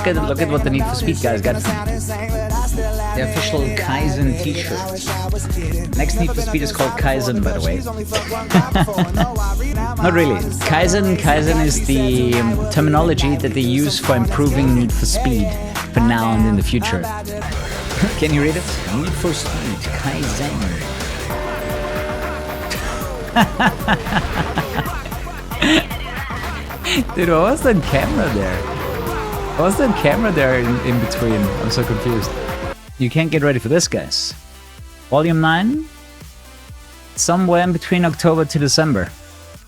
look at what the Need for Speed guys got. The official Kaizen t-shirt. Next Need for Speed is called Kaizen, by the way. Not really. Kaizen is the terminology that they use for improving Need for Speed for now and in the future. Can you read it? Need for Speed, Kaizen. Dude, what was that camera there? What was that camera there in between? I'm so confused. You can't get ready for this, guys. Volume 9? Somewhere in between October to December.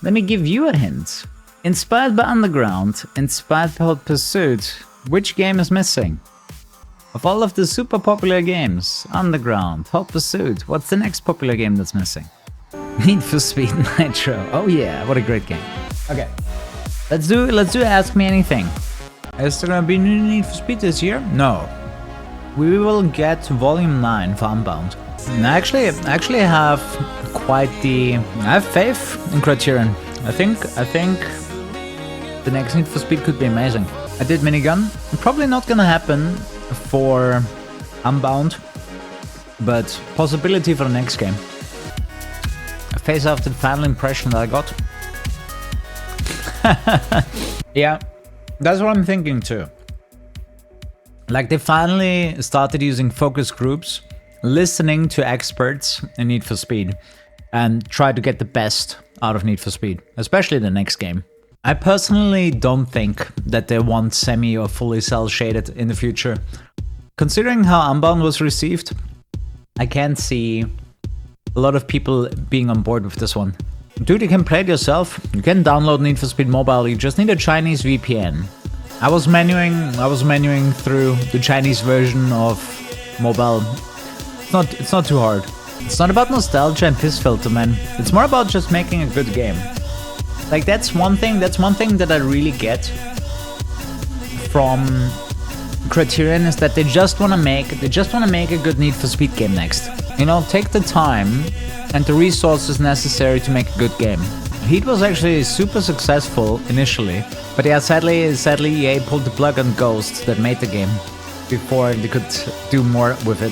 Let me give you a hint. Inspired by Underground, inspired by Hot Pursuit, which game is missing? Of all of the super popular games, Underground, Hot Pursuit, what's the next popular game that's missing? Need for Speed Nitro. Oh yeah, what a great game. Okay. Let's do Ask Me Anything. Is there gonna be new Need for Speed this year? No. We will get Volume 9 for Unbound. And I actually have quite the... I have faith in Criterion. I think the next Need for Speed could be amazing. I did Minigun. Probably not gonna happen for Unbound, but possibility for the next game. A face after the final impression that I got. Yeah, that's what I'm thinking too. Like they finally started using focus groups, listening to experts in Need for Speed, and try to get the best out of Need for Speed, especially the next game. I personally don't think that they want semi or fully cell shaded in the future. Considering how Unbound was received, I can't see a lot of people being on board with this one. Dude, you can play it yourself. You can download Need for Speed Mobile. You just need a Chinese VPN. I was menuing through the Chinese version of mobile. It's not too hard. It's not about nostalgia and piss filter, man. It's more about just making a good game. Like that's one thing that I really get from Criterion is that they just want to make a good Need for Speed game next. You know, take the time and the resources necessary to make a good game. Heat was actually super successful initially, but yeah, sadly EA pulled the plug on Ghost that made the game before they could do more with it.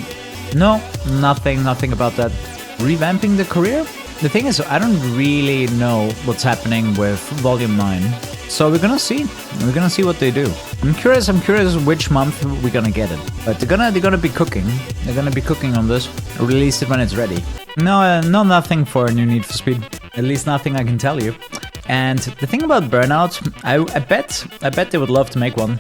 No, nothing about that. Revamping the career? The thing is, I don't really know what's happening with Volume 9. So we're gonna see. We're gonna see what they do. I'm curious which month we're gonna get it. But they're gonna be cooking. They're gonna be cooking on this. Release it when it's ready. No, nothing for a new Need for Speed. At least nothing I can tell you. And the thing about Burnout, I bet they would love to make one.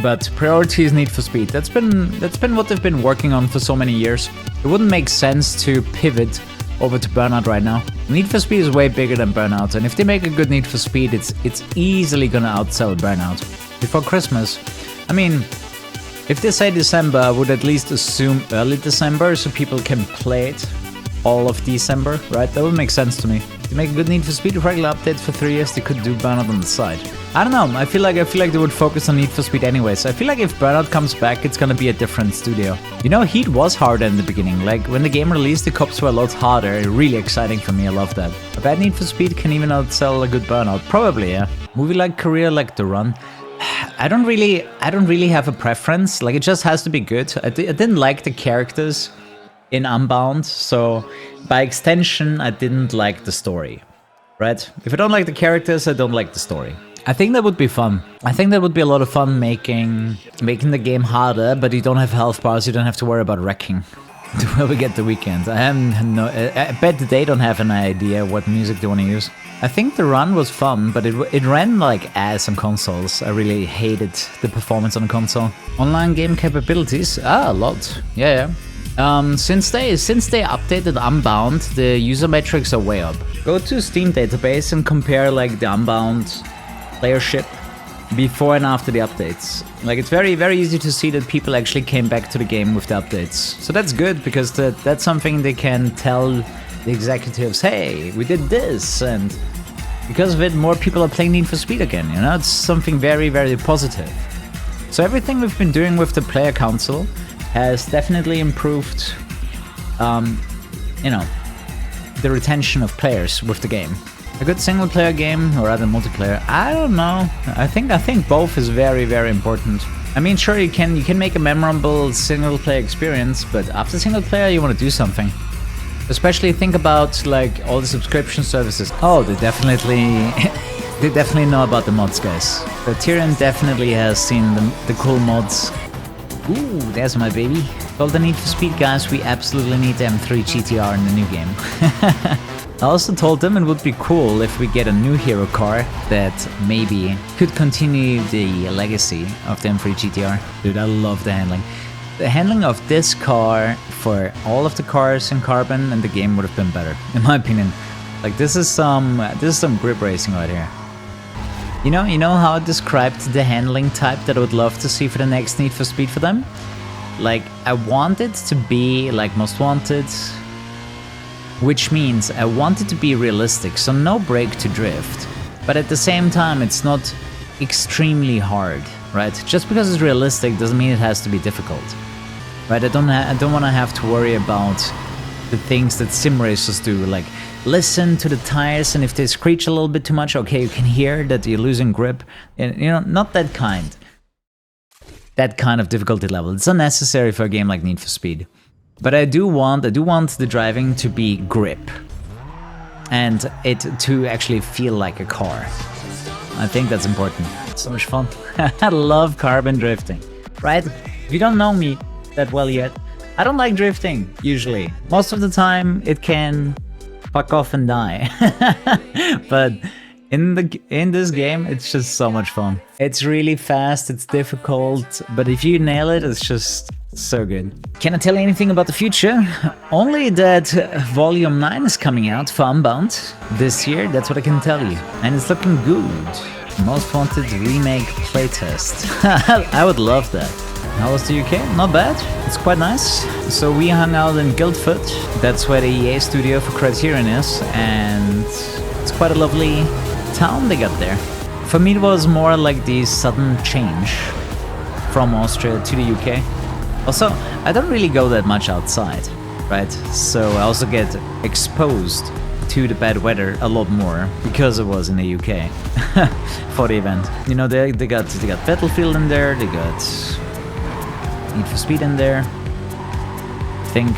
But priority is Need for Speed. That's been what they've been working on for so many years. It wouldn't make sense to pivot over to Burnout right now. Need for Speed is way bigger than Burnout, and if they make a good Need for Speed, it's easily gonna outsell Burnout. Before Christmas, I mean, if they say December, I would at least assume early December so people can play it all of December, right? That would make sense to me. To make a good Need for Speed regular updates for 3 years, they could do Burnout on the side. I don't know, I feel like they would focus on Need for Speed anyways. I feel like if Burnout comes back, it's gonna be a different studio. You know, Heat was harder in the beginning. Like, when the game released, the cops were a lot harder. Really exciting for me, I love that. A bad Need for Speed can even outsell a good Burnout. Probably, yeah. Movie like Career, like The Run. I don't really have a preference. Like, it just has to be good. I didn't like the characters in Unbound, so by extension, I didn't like the story, right? If I don't like the characters, I don't like the story. I think that would be fun. I think that would be a lot of fun making the game harder, but you don't have health bars, you don't have to worry about wrecking. When we get the weekend. I bet they don't have an idea what music they want to use. I think the run was fun, but it ran like ass on consoles. I really hated the performance on console. Online game capabilities? A lot. Yeah. Since they updated Unbound, the user metrics are way up. Go to Steam database and compare like the Unbound playership before and after the updates. Like, it's very, very easy to see that people actually came back to the game with the updates. So that's good, because that's something they can tell the executives, hey, we did this, and because of it, more people are playing Need for Speed again, you know? It's something very, very positive. So everything we've been doing with the player council has definitely improved, you know, the retention of players with the game. A good single player game or rather multiplayer? I don't know. I think both is very, very important. I mean, sure, you can make a memorable single player experience, but after single player you want to do something. Especially think about like all the subscription services. Oh, they definitely they definitely know about the mods, guys. Criterion definitely has seen the cool mods. Ooh, there's my baby. Well, the Need for Speed guys, we absolutely need the M3 GTR in the new game. I also told them it would be cool if we get a new hero car that maybe could continue the legacy of the M3 GTR. Dude, I love the handling. The handling of this car for all of the cars in Carbon and the game would have been better, in my opinion. Like this is some grip racing right here. You know how I described the handling type that I would love to see for the next Need for Speed for them? Like, I want it to be like Most Wanted, which means I want it to be realistic, so no break to drift. But at the same time, it's not extremely hard, right? Just because it's realistic doesn't mean it has to be difficult, right? I don't want to have to worry about the things that sim racers do, like listen to the tires, and if they screech a little bit too much, okay, you can hear that you're losing grip, and not that kind. That kind of difficulty level. It's unnecessary for a game like Need for Speed. But I do want the driving to be grip. And it to actually feel like a car. I think that's important. It's so much fun. I love carbon drifting. Right? If you don't know me that well yet, I don't like drifting, usually. Most of the time it can fuck off and die. But in this game, it's just so much fun. It's really fast, it's difficult, but if you nail it, it's just so good. Can I tell you anything about the future? Only that Volume 9 is coming out for Unbound this year, that's what I can tell you. And it's looking good. Most Wanted Remake playtest. I would love that. How was the UK? Not bad. It's quite nice. So we hung out in Guildford. That's where the EA studio for Criterion is, and it's quite a lovely town they got there. For me, it was more like the sudden change from Austria to the UK. Also, I don't really go that much outside, right? So I also get exposed to the bad weather a lot more because it was in the UK for the event. You know, they got Battlefield in there, they got Need for Speed in there. I think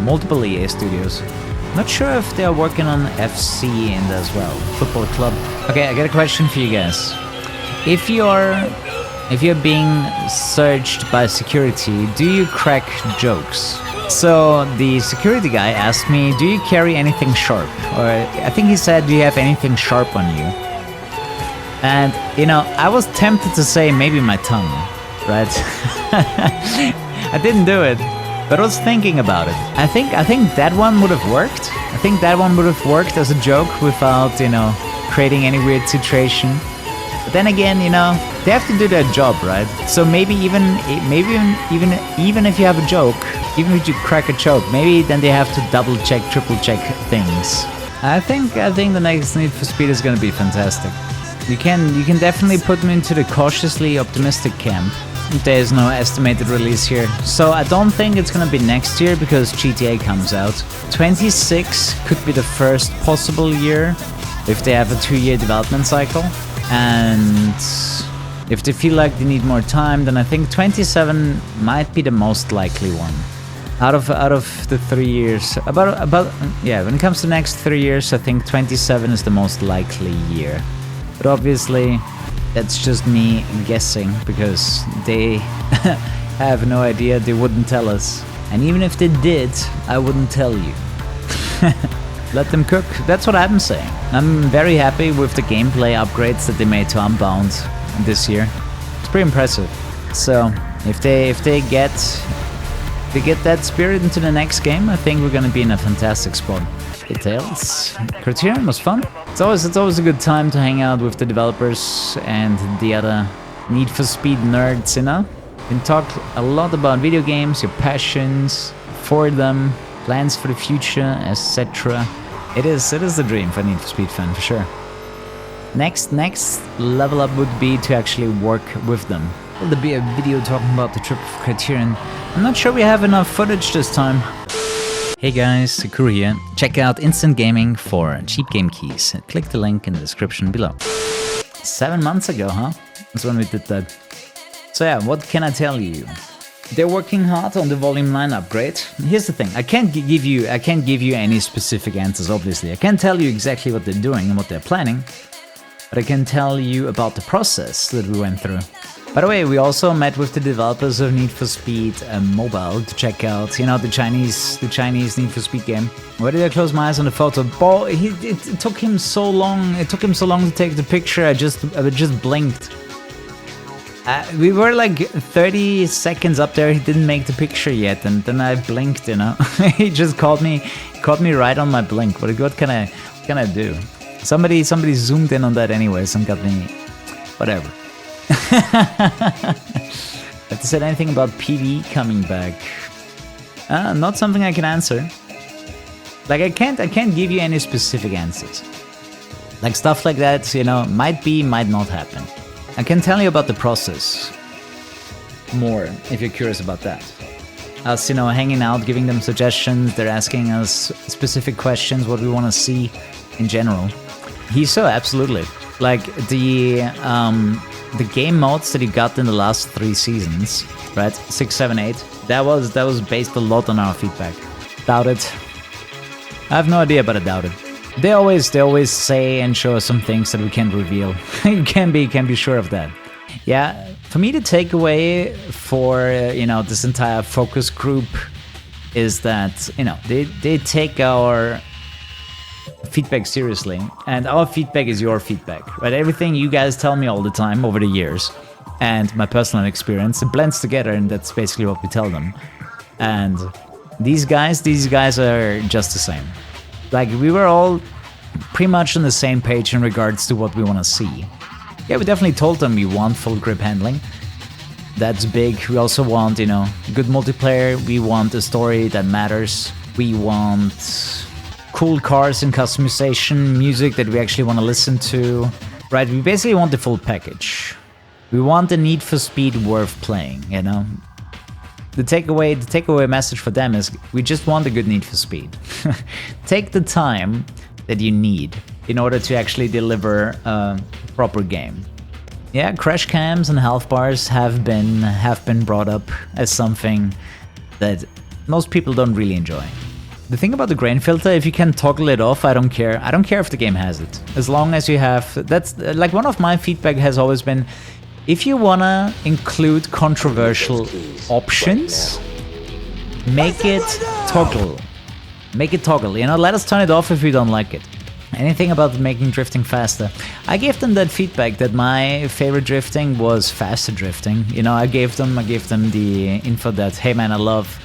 multiple EA studios. Not sure if they are working on FC in there as well. Football club. Okay, I got a question for you guys. If you're being searched by security, do you crack jokes? So the security guy asked me, do you carry anything sharp? Or I think he said, do you have anything sharp on you? And, you know, I was tempted to say maybe my tongue, right? I didn't do it, but I was thinking about it. I think that one would have worked. I think that one would have worked as a joke without, you know, creating any weird situation. But then again, you know, they have to do their job, right? So maybe even if you have a joke, even if you crack a joke, maybe then they have to double check, triple check things. I think the next Need for Speed is gonna be fantastic. You can definitely put me into the cautiously optimistic camp. There's no estimated release here, so I don't think it's gonna be next year because GTA comes out. 26 could be the first possible year if they have a 2-year development cycle. And if they feel like they need more time, then I think 27 might be the most likely one. Out of the 3 years, yeah, when it comes to the next 3 years, I think 27 is the most likely year. But obviously, that's just me guessing, because they have no idea, they wouldn't tell us. And even if they did, I wouldn't tell you. Let them cook, that's what I'm saying. I'm very happy with the gameplay upgrades that they made to Unbound this year. It's pretty impressive. So, if they get that spirit into the next game, I think we're gonna be in a fantastic spot. Details. Criterion was fun. It's always a good time to hang out with the developers and the other Need for Speed nerds, you know? You can talk a lot about video games, your passions for them, plans for the future, etc. It is the dream for a Need for Speed fan, for sure. Next level up would be to actually work with them. Will there be a video talking about the trip of Criterion? I'm not sure we have enough footage this time. Hey guys, Kuru here. Check out Instant Gaming for cheap game keys. Click the link in the description below. 7 months ago, huh? That's when we did that. So yeah, what can I tell you? They're working hard on the Volume 9 upgrade. Here's the thing, I can't give you any specific answers, obviously. I can't tell you exactly what they're doing and what they're planning, but I can tell you about the process that we went through. By the way, we also met with the developers of Need for Speed Mobile to check out, you know, the Chinese Need for Speed game. Where did I close my eyes on the photo? Boy, it took him so long. It took him so long to take the picture. I just blinked. We were like 30 seconds up there. He didn't make the picture yet, and then I blinked. You know, he just caught me right on my blink. What can I do? Somebody zoomed in on that anyways and got me. Whatever. Have to say anything about PvE coming back? Not something I can answer. Like I can't give you any specific answers. Like stuff like that, you know, might be, might not happen. I can tell you about the process more if you're curious about that. Us, you know, hanging out, giving them suggestions. They're asking us specific questions, what we want to see in general. So absolutely. Like the game modes that he got in the last 3 seasons, right? 6, 7, 8. That was based a lot on our feedback. Doubt it. I have no idea, but I doubt it. They always say and show us some things that we can't reveal. You can be sure of that. Yeah, for me, the takeaway for you know, this entire focus group is that, you know, they take our feedback seriously, and our feedback is your feedback, right? Everything you guys tell me all the time over the years and my personal experience, it blends together, and that's basically what we tell them. And these guys are just the same. Like, we were all pretty much on the same page in regards to what we want to see. Yeah, we definitely told them we want full grip handling. That's big. We also want, you know, good multiplayer. We want a story that matters. We want cool cars and customization, music that we actually want to listen to. Right, we basically want the full package. We want the Need for Speed worth playing, you know? The takeaway message for them is we just want a good Need for Speed. Take the time that you need in order to actually deliver a proper game. Yeah, crash cams and health bars have been brought up as something that most people don't really enjoy. The thing about the grain filter, if you can toggle it off, I don't care. I don't care if the game has it. As long as you have... That's like one of my feedback has always been, if you wanna include controversial options, make it toggle. Make it toggle, you know, let us turn it off if we don't like it. Anything about making drifting faster. I gave them that feedback that my favorite drifting was faster drifting. You know, I gave them the info that, hey man, I love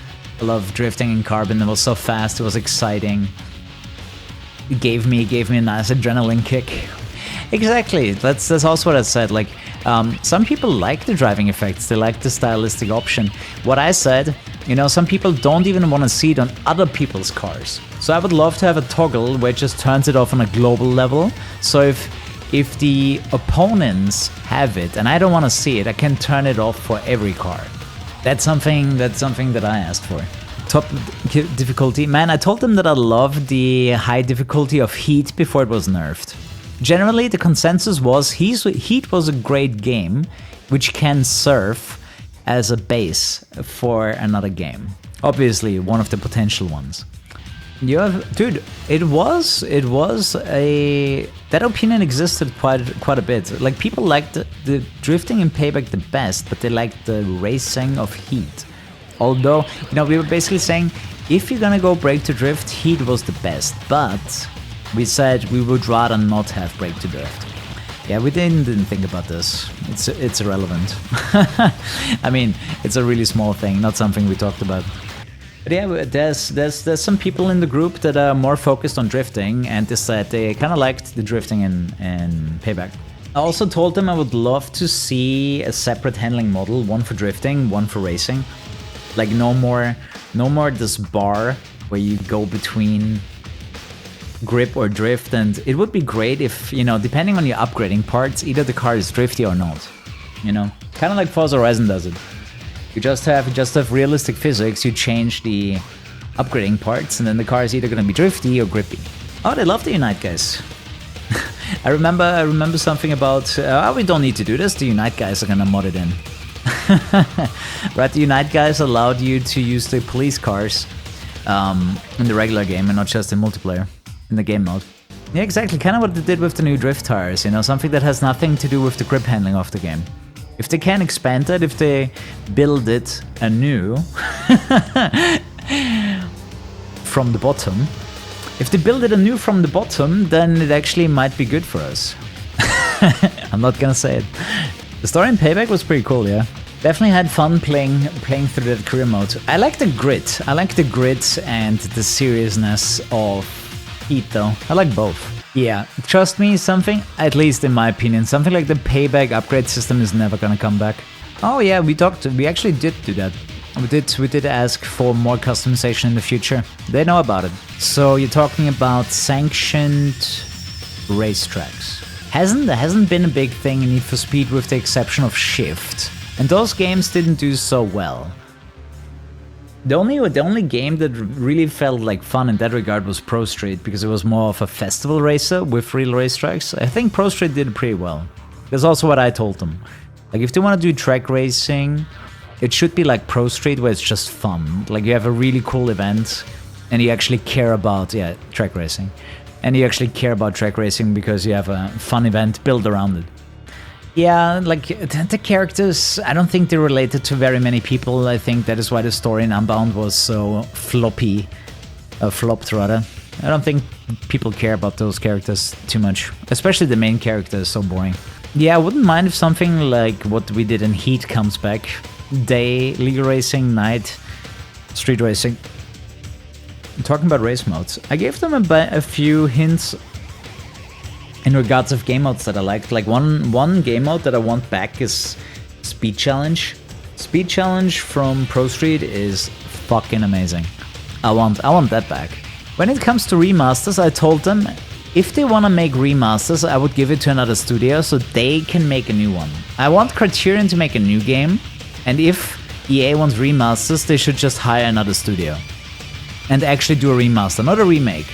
drifting in Carbon. It was so fast, it was exciting. It gave me a nice adrenaline kick. Exactly, that's also what I said. Like, some people like the driving effects, they like the stylistic option. What I said, you know, some people don't even want to see it on other people's cars. So I would love to have a toggle where it just turns it off on a global level. So if the opponents have it and I don't want to see it, I can turn it off for every car. That's something that I asked for. Top difficulty. Man, I told them that I loved the high difficulty of Heat before it was nerfed. Generally, the consensus was Heat was a great game, which can serve as a base for another game. Obviously, one of the potential ones. Dude, it was that opinion existed quite a bit. Like, people liked the drifting in Payback the best, but they liked the racing of Heat. Although, you know, we were basically saying, if you're gonna go break to drift, Heat was the best, but we said we would rather not have break to drift. Yeah, we didn't think about this. It's irrelevant. I mean, it's a really small thing, not something we talked about. But yeah, there's some people in the group that are more focused on drifting, and they said they kind of liked the drifting in Payback. I also told them I would love to see a separate handling model, one for drifting, one for racing. Like, no more this bar where you go between grip or drift, and it would be great if, you know, depending on your upgrading parts, either the car is drifty or not. You know, kind of like Forza Horizon does it. You just have realistic physics. You change the upgrading parts, and then the car is either going to be drifty or grippy. Oh, they love the Unite guys. I remember something about, we don't need to do this, the Unite guys are going to mod it in. Right, the Unite guys allowed you to use the police cars in the regular game and not just in multiplayer, in the game mode. Yeah, exactly, kind of what they did with the new drift tires, you know, something that has nothing to do with the grip handling of the game. If they can expand it, if they build it anew from the bottom, if they build it anew from the bottom, then it actually might be good for us. I'm not gonna say it. The story in Payback was pretty cool, yeah. Definitely had fun playing through that career mode. I like the grit. I like the grit and the seriousness of Heat though. I like both. Yeah, trust me, something, at least in my opinion, something like the Payback upgrade system is never gonna come back. Oh yeah, we actually did do that. We did ask for more customization in the future. They know about it. So you're talking about sanctioned racetracks. Hasn't been a big thing in Need for Speed with the exception of Shift. And those games didn't do so well. The only game that really felt like fun in that regard was Pro Street, because it was more of a festival racer with real racetracks. I think Pro Street did pretty well. That's also what I told them. Like, if they want to do track racing, it should be like Pro Street, where it's just fun. Like, you have a really cool event, and you actually care about, track racing. And you actually care about track racing because you have a fun event built around it. Yeah, like, the characters, I don't think they're related to very many people. I think that is why the story in Unbound was so flopped rather. I don't think people care about those characters too much. Especially the main character is so boring. Yeah, I wouldn't mind if something like what we did in Heat comes back. Day, legal racing, night, street racing. I'm talking about race modes. I gave them a few hints in regards of game modes that I liked. Like one game mode that I want back is Speed Challenge. Speed Challenge from Pro Street is fucking amazing. I want that back. When it comes to remasters, I told them if they want to make remasters, I would give it to another studio so they can make a new one. I want Criterion to make a new game, and if EA wants remasters, they should just hire another studio and actually do a remaster, not a remake.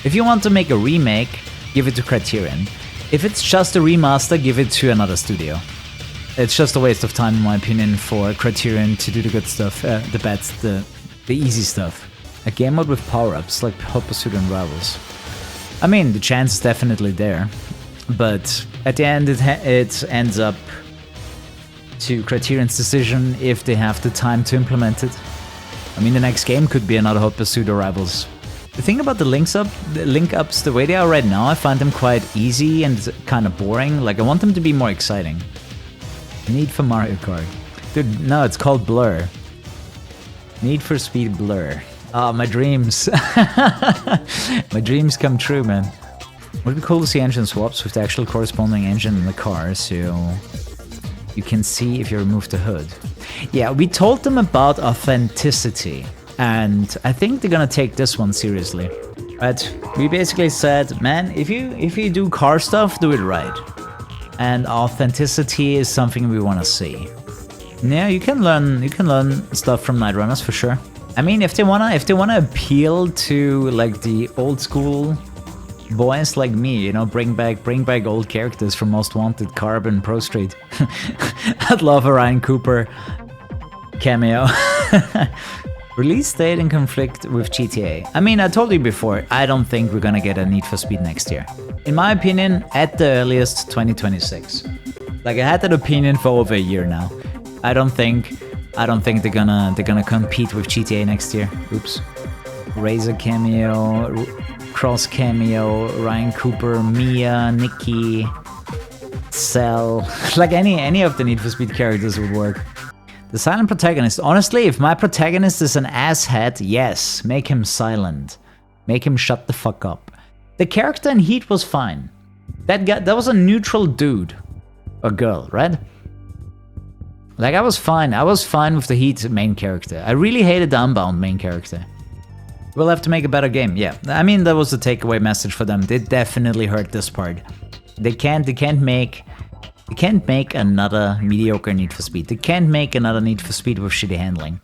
If you want to make a remake, give it to Criterion. If it's just a remaster, give it to another studio. It's just a waste of time, in my opinion, for Criterion to do the good stuff, the bad, the easy stuff. A game mode with power-ups, like Hot Pursuit and Rivals. I mean, the chance is definitely there, but at the end it ends up to Criterion's decision if they have the time to implement it. I mean, the next game could be another Hot Pursuit or Rivals. The thing about the link-ups, the way they are right now, I find them quite easy and kind of boring. Like, I want them to be more exciting. Need for Mario Kart. Dude, no, it's called Blur. Need for Speed Blur. Oh, my dreams. My dreams come true, man. Would be cool to see engine swaps with the actual corresponding engine in the car, so you can see if you remove the hood. Yeah, we told them about authenticity, and I think they're gonna take this one seriously. Right? We basically said, man, if you do car stuff, do it right. And authenticity is something we want to see. Yeah, you can learn stuff from Night Runners for sure. I mean, if they wanna appeal to like the old school boys like me, you know, bring back old characters from Most Wanted, Carbon, Pro Street. I'd love a Ryan Cooper cameo. Release date in conflict with GTA. I mean, I told you before, I don't think we're gonna get a Need for Speed next year. In my opinion, at the earliest, 2026. Like, I had that opinion for over a year now. I don't think they're gonna compete with GTA next year. Oops. Razor cameo, Cross cameo, Ryan Cooper, Mia, Nikki, Cell. Like any of the Need for Speed characters would work. The silent protagonist. Honestly, if my protagonist is an asshat, yes, make him silent. Make him shut the fuck up. The character in Heat was fine. That was a neutral dude. Or girl, right? Like, I was fine with the Heat main character. I really hated the Unbound main character. We'll have to make a better game, yeah. I mean, that was the takeaway message for them. They definitely heard this part. They can't make another mediocre Need for Speed. They can't make another Need for Speed with shitty handling.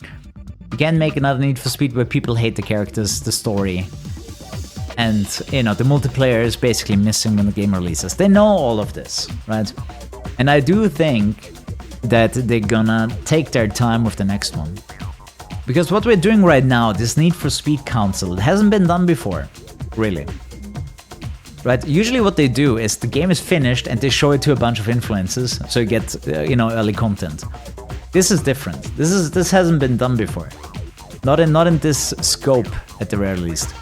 You can't make another Need for Speed where people hate the characters, the story, and, you know, the multiplayer is basically missing when the game releases. They know all of this, right? And I do think that they're gonna take their time with the next one. Because what we're doing right now, this Need for Speed Council, it hasn't been done before, really. Right? Usually what they do is the game is finished and they show it to a bunch of influencers, so you get, you know, early content. This is different. This hasn't been done before. Not in this scope, at the very least.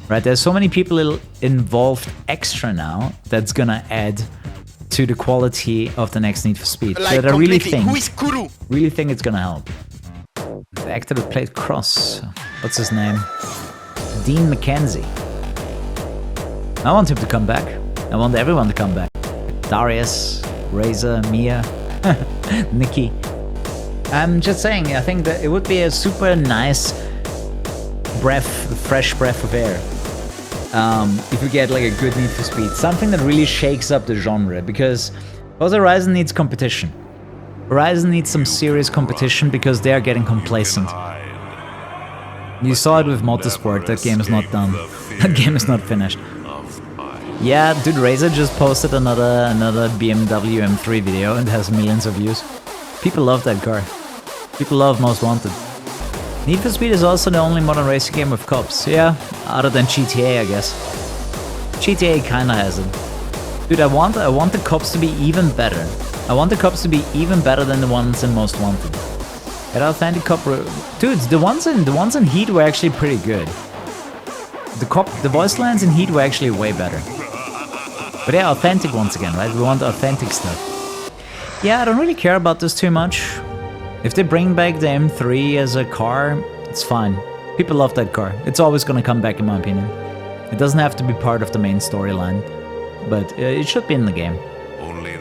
Right? There's so many people involved extra now that's gonna add to the quality of the next Need for Speed. Like that I really think, who is Kuru? really think it's gonna help. The actor that played Cross, what's his name? Dean McKenzie. I want him to come back. I want everyone to come back. Darius, Razor, Mia, Nikki. I'm just saying, I think that it would be a super nice fresh breath of air. If we get like a good Need for Speed, something that really shakes up the genre, because Forza Horizon needs competition. Horizon needs some serious competition because they are getting complacent. You saw it with Motorsport, that game is not done. That game is not finished. Yeah, dude, Razor just posted another BMW M3 video and has millions of views. People love that car. People love Most Wanted. Need for Speed is also the only modern racing game with cops. Yeah, other than GTA, I guess. GTA kinda has it. Dude, I want the cops to be even better. I want the cops to be even better than the ones in Most Wanted. Get authentic cop. Dudes, the ones in Heat were actually pretty good. The voice lines in Heat were actually way better. But yeah, authentic once again, right? We want authentic stuff. Yeah, I don't really care about this too much. If they bring back the M3 as a car, it's fine. People love that car. It's always gonna come back, in my opinion. It doesn't have to be part of the main storyline, but it should be in the game.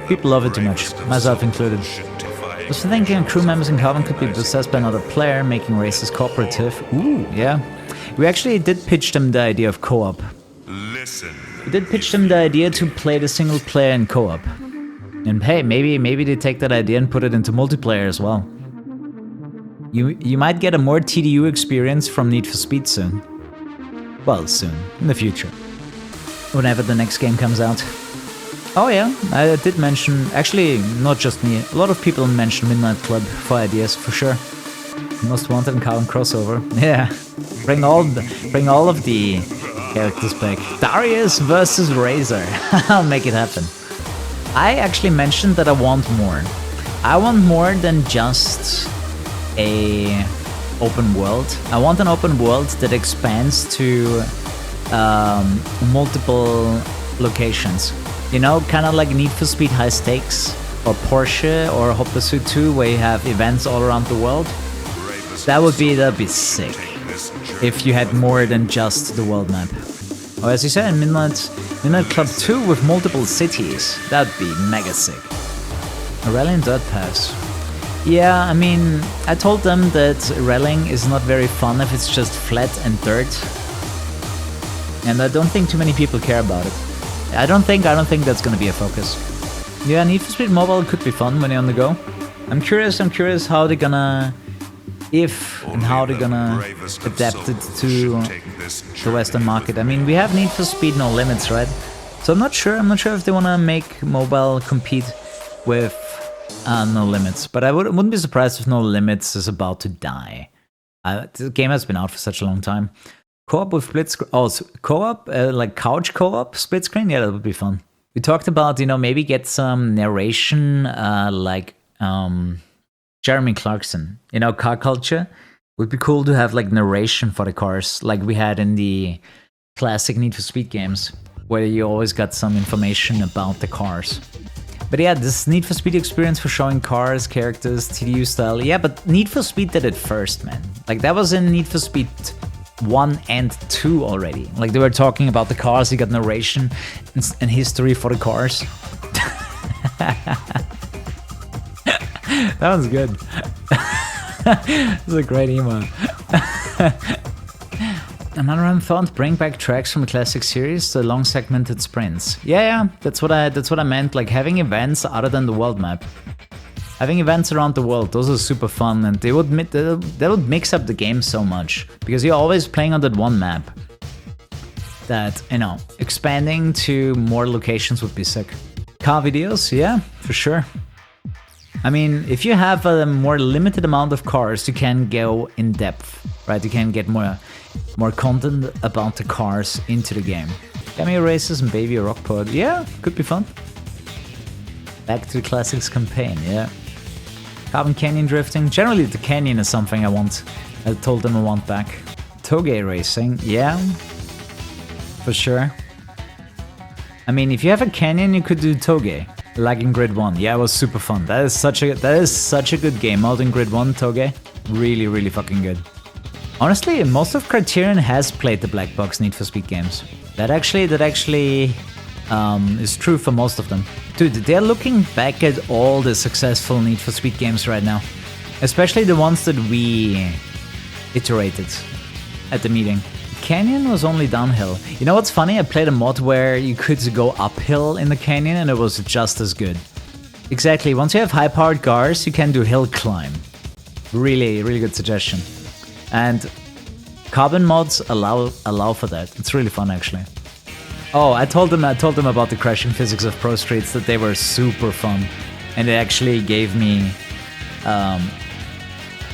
People love it too much, myself included. I was thinking crew members in Carbon could be possessed by another player, making races cooperative. Ooh, yeah. We actually did pitch them the idea of co-op. We did pitch them the idea to play the single player in co-op. And hey, maybe they take that idea and put it into multiplayer as well. You might get a more TDU experience from Need for Speed soon. Well, soon. In the future. Whenever the next game comes out. Oh yeah, I did mention, actually not just me, a lot of people mentioned Midnight Club for ideas, for sure. Most Wanted and Carbon crossover. Yeah. Bring all of the characters back. Darius versus Razor. I'll make it happen. I actually mentioned that I want more. I want more than just a open world. I want an open world that expands to multiple locations. You know, kind of like Need for Speed High Stakes, or Porsche, or Hot Pursuit 2, where you have events all around the world. That'd be sick. If you had more than just the world map. Or as you said, Midnight Club 2 with multiple cities. That'd be mega sick. A rally and dirt pass. Yeah, I mean, I told them that rallying is not very fun if it's just flat and dirt. And I don't think too many people care about it. I don't think that's gonna be a focus. Yeah, Need for Speed Mobile could be fun when you're on the go. I'm curious how they're gonna... how they're gonna adapt it to the Western market. I mean, we have Need for Speed No Limits, right? So I'm not sure if they wanna make mobile compete with No Limits. But I wouldn't be surprised if No Limits is about to die. The game has been out for such a long time. Co-op with split screen. Oh, so co-op, like couch co-op split screen. Yeah, that would be fun. We talked about, maybe get some narration, like Jeremy Clarkson. Car culture would be cool to have like narration for the cars, like we had in the classic Need for Speed games, where you always got some information about the cars. But yeah, this Need for Speed experience for showing cars, characters, TDU style. Yeah, but Need for Speed did it first, man. Like that was in Need for Speed 1 and 2 already. Like they were talking about the cars, you got narration and history for the cars. That was good. This is a great email. Another one thought, bring back tracks from a classic series, the long segmented sprints. Yeah, that's what I meant, like having events other than the world map. Having events around the world, those are super fun, and they would mix up the game so much, because you're always playing on that one map. That, you know, expanding to more locations would be sick. Car videos, yeah, for sure. I mean, if you have a more limited amount of cars, you can go in depth, right? You can get more content about the cars into the game. Cameo races and Baby Rockport, yeah, could be fun. Back to the Classics campaign, yeah. Carbon Canyon drifting. Generally, the canyon is something I want. I told them I want back. Toge racing, yeah. For sure. I mean, if you have a canyon, you could do Toge. Like in Grid 1. Yeah, it was super fun. That is such a good game. Out in Grid 1, Toge. Really, really fucking good. Honestly, most of Criterion has played the Black Box Need for Speed games. That actually is true for most of them. Dude, they're looking back at all the successful Need for Speed games right now. Especially the ones that we iterated at the meeting. Canyon was only downhill. You know what's funny? I played a mod where you could go uphill in the canyon and it was just as good. Exactly, once you have high-powered cars, you can do hill climb. Really, really good suggestion. And carbon mods allow for that. It's really fun, actually. Oh, I told them about the crashing physics of Pro Streets, that they were super fun, and it actually gave me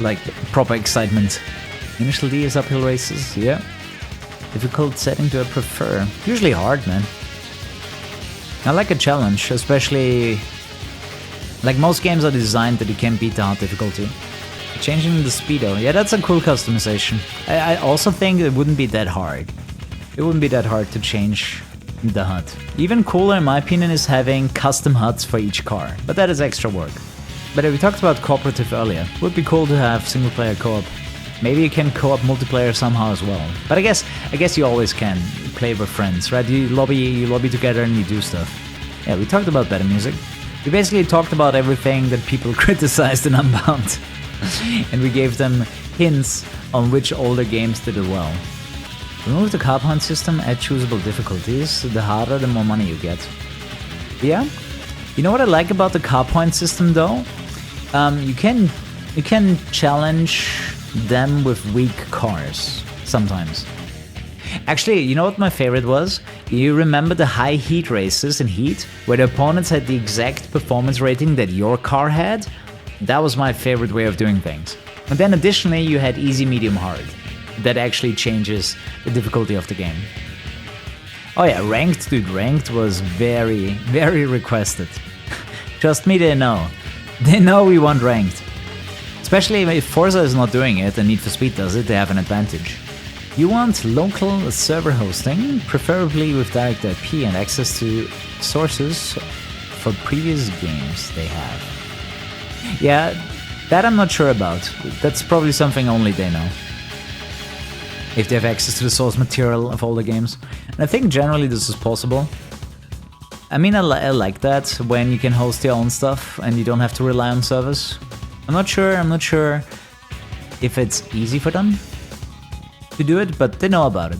like proper excitement. Initial D is uphill races, yeah. Difficult setting do I prefer? Usually hard, man. I like a challenge, especially like most games are designed that you can beat the hard difficulty. Changing the speedo, yeah, that's a cool customization. I also think it wouldn't be that hard. It wouldn't be that hard to change the HUD. Even cooler, in my opinion, is having custom HUDs for each car, but that is extra work. But we talked about cooperative earlier. It would be cool to have single-player co-op. Maybe you can co-op multiplayer somehow as well. But I guess you always can play with friends, right? You lobby together and you do stuff. Yeah, we talked about better music. We basically talked about everything that people criticized in Unbound. And we gave them hints on which older games did it well. Remove the car point system, add choosable difficulties. The harder, the more money you get. Yeah? You know what I like about the car point system though? You can challenge them with weak cars sometimes. Actually, you know what my favorite was? You remember the high heat races in Heat, where the opponents had the exact performance rating that your car had? That was my favorite way of doing things. And then additionally, you had easy, medium, hard. That actually changes the difficulty of the game. Oh yeah, ranked, dude, ranked was very, very requested. Trust me, they know. They know we want ranked. Especially if Forza is not doing it and Need for Speed does it, they have an advantage. You want local server hosting, preferably with direct IP and access to sources for previous games they have. Yeah, that I'm not sure about. That's probably something only they know. If they have access to the source material of all the games. And I think generally this is possible. I mean, I like that, when you can host your own stuff and you don't have to rely on servers. I'm not sure if it's easy for them to do it, but they know about it.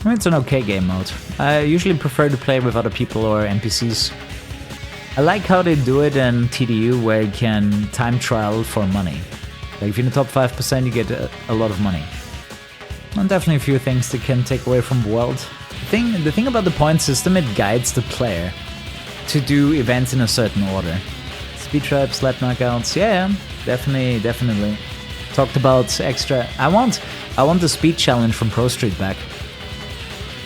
I mean, it's an okay game mode. I usually prefer to play with other people or NPCs. I like how they do it in TDU, where you can time trial for money. Like if you're in the top 5%, you get a lot of money. And definitely a few things that can take away from the world. The thing about the point system, it guides the player to do events in a certain order. Speed traps, slap knockouts, yeah, definitely. Talked about extra. I want the speed challenge from Pro Street back.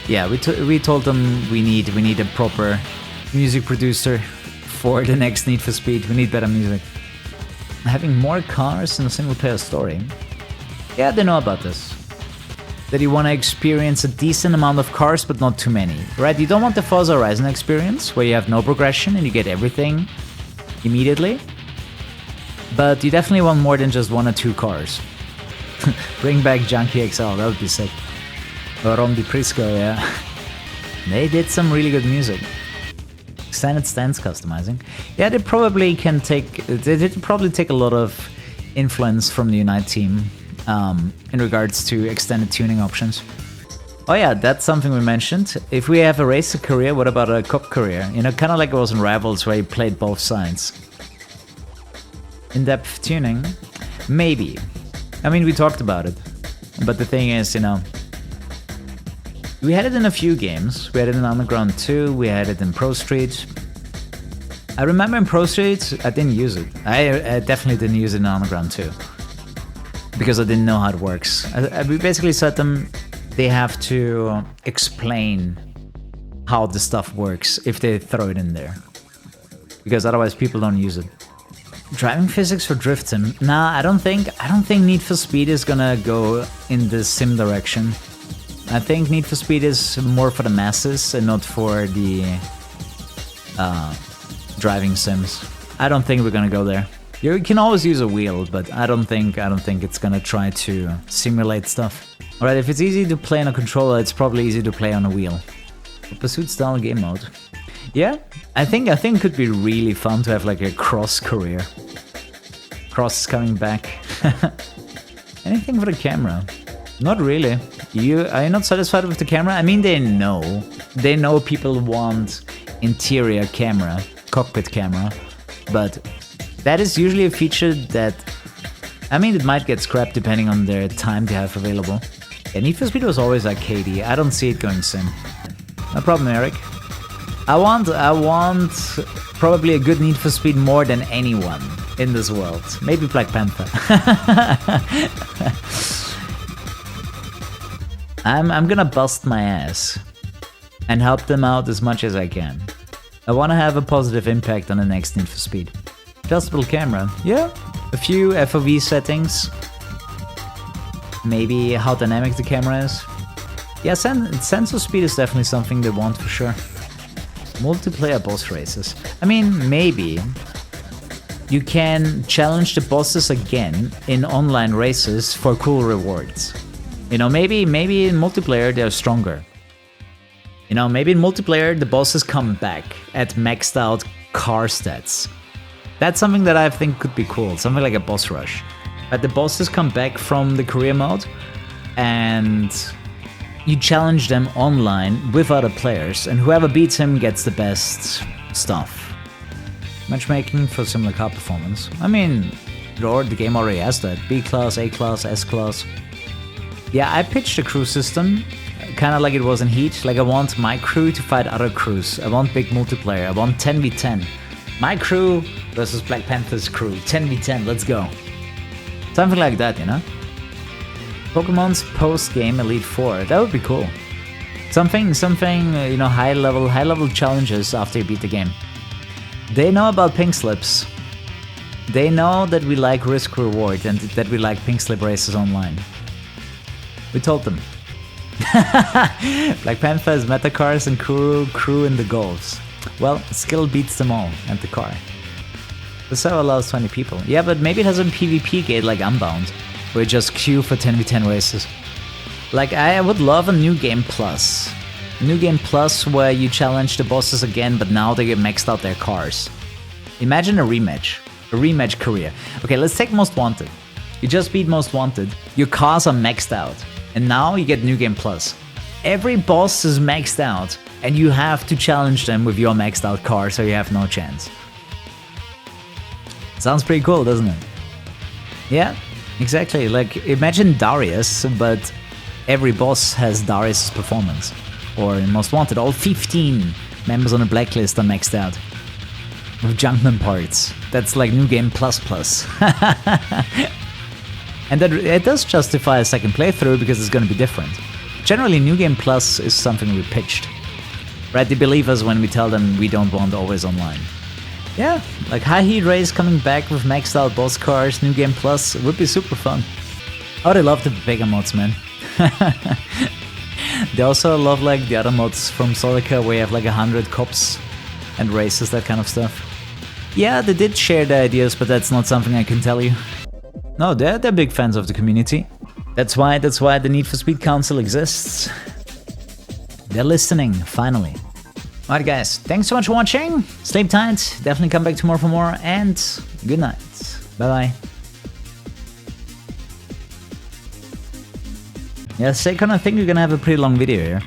Yeah, we told them we need a proper music producer for the next Need for Speed. We need better music. Having more cars in a single player story. Yeah, they know about this. That you want to experience a decent amount of cars, but not too many, right? You don't want the Forza Horizon experience, where you have no progression and you get everything immediately. But you definitely want more than just 1 or 2 cars. Bring back Junkie XL, that would be sick. Or Rom Di Prisco, yeah. They did some really good music. Extended stance customizing. Yeah, they probably did probably take a lot of influence from the Unite team. In regards to extended tuning options. Oh yeah, that's something we mentioned. If we have a racer career, what about a cop career? You know, kind of like it was in Rivals, where you played both sides. In-depth tuning? Maybe. I mean, we talked about it. But the thing is, you know, we had it in a few games. We had it in Underground 2, we had it in Pro Street. I remember in Pro Street, I didn't use it. I definitely didn't use it in Underground 2. Because I didn't know how it works. We basically said them, they have to explain how the stuff works if they throw it in there. Because otherwise people don't use it. Driving physics for drift sim? Nah, I don't think Need for Speed is gonna go in the sim direction. I think Need for Speed is more for the masses and not for the driving sims. I don't think we're gonna go there. You can always use a wheel, but I don't think it's gonna try to simulate stuff. Alright, if it's easy to play on a controller, it's probably easy to play on a wheel. Pursuit style game mode. Yeah, I think it could be really fun to have like a cross career. Cross is coming back. Anything for the camera? Not really. Are you not satisfied with the camera? I mean, they know people want interior camera, cockpit camera, but that is usually a feature that, I mean, it might get scrapped depending on their time they have available. Yeah, Need for Speed was always arcadey. I don't see it going sim. No problem, Eric. I want probably a good Need for Speed more than anyone in this world. Maybe Black Panther. I'm gonna bust my ass and help them out as much as I can. I want to have a positive impact on the next Need for Speed. Adjustable camera, yeah. A few FOV settings. Maybe how dynamic the camera is. Yeah, sensor speed is definitely something they want for sure. Multiplayer boss races. I mean, maybe you can challenge the bosses again in online races for cool rewards. You know, maybe in multiplayer they're stronger. You know, maybe in multiplayer the bosses come back at maxed out car stats. That's something that I think could be cool, something like a boss rush. But the bosses come back from the career mode and you challenge them online with other players, and whoever beats him gets the best stuff. Matchmaking for similar car performance. I mean, the game already has that. B class, A class, S class. Yeah, I pitched a crew system, kind of like it was in Heat. Like, I want my crew to fight other crews. I want big multiplayer. I want 10v10. My crew versus Black Panther's crew. 10v10, let's go. Something like that, you know? Pokemon's post-game Elite Four. That would be cool. Something, you know, high level challenges after you beat the game. They know about pink slips. They know that we like risk reward and that we like pink slip races online. We told them. Black Panther is meta cars and crew in the Golfs. Well, skill beats them all and the car. The server allows 20 people. Yeah, but maybe it has a PvP gate like Unbound, where you just queue for 10v10 races. Like, I would love a New Game Plus. New Game Plus where you challenge the bosses again, but now they get maxed out their cars. Imagine a rematch career. Okay, let's take Most Wanted. You just beat Most Wanted, your cars are maxed out, and now you get New Game Plus. Every boss is maxed out, and you have to challenge them with your maxed out car, so you have no chance. Sounds pretty cool, doesn't it? Yeah, exactly. Like, imagine Darius, but every boss has Darius' performance. Or in Most Wanted, all 15 members on the blacklist are maxed out. With Junkman parts. That's like New Game Plus Plus. And that it does justify a second playthrough because it's going to be different. Generally, New Game Plus is something we pitched. Right, they believe us when we tell them we don't want always online. Yeah, like High Heat Race coming back with maxed out boss cars, New Game Plus, it would be super fun. Oh, they love the Vega mods, man. They also love like the other mods from Solica where you have like 100 cops and races, that kind of stuff. Yeah, they did share the ideas, but that's not something I can tell you. No, they're big fans of the community. That's why the Need for Speed Council exists. They're listening, finally. Alright guys, thanks so much for watching. Sleep tight, definitely come back tomorrow for more, and good night. Bye bye. Yeah, Seikon, I think we're gonna have a pretty long video here.